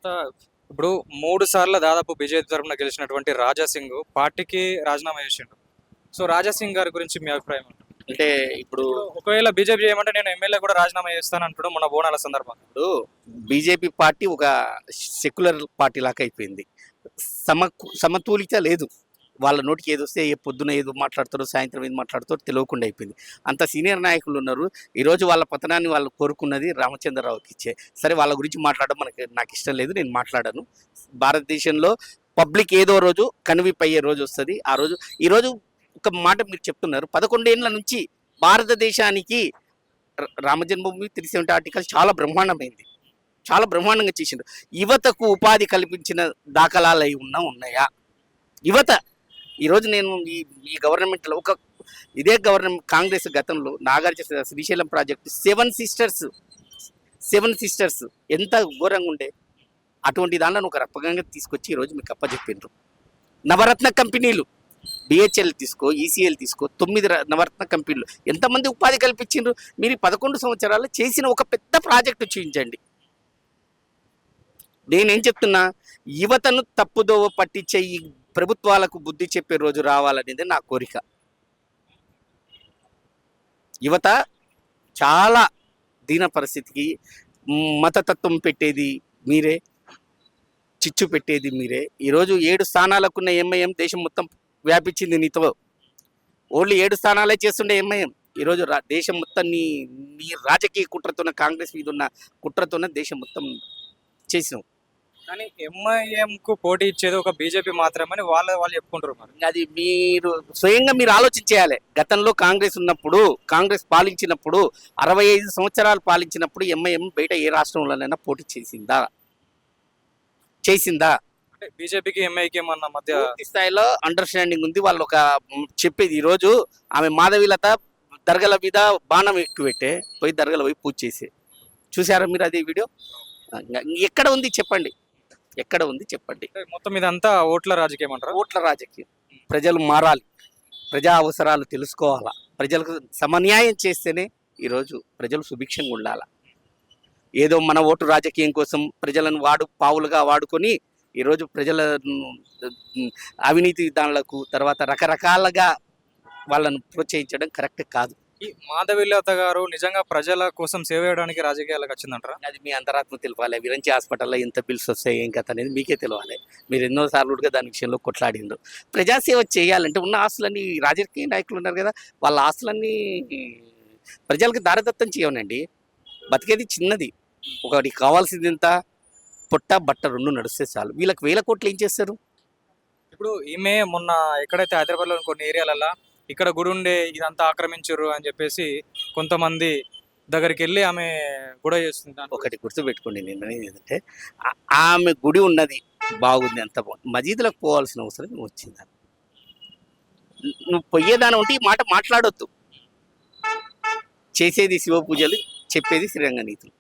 తర్వాత ఇప్పుడు 3 సార్లు దాదాపు బీజేపీ తరపున గెలిచినటువంటి రాజా సింగ్ పార్టీకి రాజీనామా చేసిండు. సో రాజా సింగ్ గారి గురించి మీ అభిప్రాయం ఏంటి? అంటే ఇప్పుడు ఒకవేళ బీజేపీ చేయమంటే నేను ఎమ్మెల్యే కూడా రాజీనామా చేస్తాను అంటాడు మొన్న బోనాల సందర్భంగా. ఇప్పుడు బీజేపీ పార్టీ ఒక సెక్యులర్ పార్టీ లాగా అయిపోయింది. సమతులిత లేదు. వాళ్ళ నోటికి ఏది వస్తే పొద్దున ఏదో మాట్లాడతారో సాయంత్రం ఏది మాట్లాడతారో తెలియకుండా అయిపోయింది. అంత సీనియర్ నాయకులు ఉన్నారు. ఈరోజు వాళ్ళ పతనాన్ని వాళ్ళు కోరుకున్నది రామచంద్రరావుకి ఇచ్చే. సరే, వాళ్ళ గురించి మాట్లాడడం నాకు ఇష్టం లేదు, నేను మాట్లాడను. భారతదేశంలో పబ్లిక్ ఏదో రోజు కనువిపయ్యే రోజు వస్తుంది. ఆ రోజు ఈరోజు ఒక మాట మీరు చెప్తున్నారు, 11 ఏళ్ళ నుంచి భారతదేశానికి రామజన్మభూమి 370 ఆర్టికల్ చాలా బ్రహ్మాండమైంది, చాలా బ్రహ్మాండంగా చేసిండ్రు. యువతకు ఉపాధి కల్పించిన దాఖలాలు అయి ఉన్నాయా? యువత ఈరోజు నేను ఈ గవర్నమెంట్లో ఇదే గవర్నమెంట్ కాంగ్రెస్ గతంలో నాగార్జున శ్రీశైలం ప్రాజెక్టు 7 సిస్టర్స్ ఎంత ఘోరంగా ఉండే. అటువంటి దాంట్లో ఒక రప్పకంగా తీసుకొచ్చి ఈరోజు మీకు అప్పచెప్పిండ్రు. నవరత్న కంపెనీలు బిహెచ్ఎల్ తీసుకో, ఈసీఎల్ తీసుకో, 9 నవరత్న కంపెనీలు ఎంతమంది ఉపాధి కల్పించిండ్రు. మీరు 11 సంవత్సరాలు చేసిన ఒక పెద్ద ప్రాజెక్టు చూపించండి. నేనేం చెప్తున్నా, యువతను తప్పుదోవ పట్టించే ఈ ప్రభుత్వాలకు బుద్ధి చెప్పే రోజు రావాలనేది నా కోరిక. యువత చాలా దీన పరిస్థితికి మతతత్వం పెట్టేది మీరే, చిచ్చు పెట్టేది మీరే. ఈరోజు 7 స్థానాలకున్న ఎంఐఎం దేశం మొత్తం వ్యాపించింది నీతో. ఓన్లీ 7 స్థానాలే చేస్తుండే ఎంఐఎం. ఈరోజు దేశం మొత్తం నీ రాజకీయ కుట్రతోన, కాంగ్రెస్ మీద ఉన్న కుట్రతోనే దేశం మొత్తం చేసినావు. కానీ ఎంఐఎంకు పోటీ ఇచ్చేది ఒక బీజేపీ మాత్రమని వాళ్ళు చెప్పుకుంటారు. మరి అది మీరు స్వయంగా మీరు ఆలోచించేయాలి. గతంలో కాంగ్రెస్ ఉన్నప్పుడు, కాంగ్రెస్ పాలించినప్పుడు 65 సంవత్సరాలు పాలించినప్పుడు ఎంఐఎం బయట ఏ రాష్ట్రంలోనైనా పోటీ చేసిందా? అంటే బీజేపీకి ఎంఐకి ఏమన్నా మధ్య పూర్తి స్థాయిలో అండర్స్టాండింగ్ ఉంది. వాళ్ళు ఒక చెప్పేది, ఈరోజు ఆమె మాధవీలత దర్గల మీద బాణం ఎక్కుపెట్టే పోయి దర్గల పోయి పూజ చేసే చూసారా మీరు అది వీడియో? ఎక్కడ ఉంది చెప్పండి, ఎక్కడ ఉంది చెప్పండి? మొత్తం ఇదంతా ఓట్ల రాజకీయం అంటారా? ఓట్ల రాజకీయం. ప్రజలు మారాలి, ప్రజా అవసరాలు తెలుసుకోవాలా, ప్రజలకు సమన్యాయం చేస్తేనే ఈరోజు ప్రజలు సుభిక్షంగా ఉండాలి. ఏదో మన ఓటు రాజకీయం కోసం ప్రజలను పావులుగా వాడుకొని ఈరోజు ప్రజల అవినీతి దాడులకు తర్వాత రకరకాలుగా వాళ్ళను ప్రోత్సహించడం కరెక్ట్ కాదు. ఈ మాధవీలత గారు నిజంగా ప్రజల కోసం సేవ చేయడానికి రాజకీయాలకు వచ్చిందంటారా? అది మీ అంతరాత్మ తెలియాలి. విరంచి హాస్పిటల్లో ఎంత బిల్స్ వస్తాయి, ఏం కథ అనేది మీకే తెలియాలి. మీరు ఎన్నోసార్లుగా దాని విషయంలో కొట్లాడిండ్రు. ప్రజాసేవ చేయాలంటే ఉన్న ఆస్తులన్నీ, రాజకీయ నాయకులు ఉన్నారు కదా, వాళ్ళ ఆస్తులన్నీ ప్రజలకు దారదత్తం చేయనండి. బతికేది చిన్నది, ఒకటి కావాల్సింది ఎంత, పొట్ట బట్ట 2 నడిస్తే చాలు. వీళ్ళకి 1000 కోట్లు ఏం చేస్తారు? ఇప్పుడు ఈమె మొన్న ఎక్కడైతే హైదరాబాద్లో కొన్ని ఏరియాలలో ఇక్కడ గుడి ఉండే ఇదంతా ఆక్రమించారు అని చెప్పేసి కొంతమంది దగ్గరికి వెళ్ళి ఆమె గుడ చేస్తుంది. ఒకటి గుర్తుపెట్టుకోండి, నేను ఏంటంటే ఆమె గుడి ఉన్నది బాగుంది, అంత బాగుంది. మజీదులకు పోవాల్సిన అవసరం వచ్చిందా? నువ్వు పొయ్యేదాని ఉంటే ఈ మాట మాట్లాడొద్దు. చేసేది శివ పూజలు, చెప్పేది శ్రీరంగ నీతులు.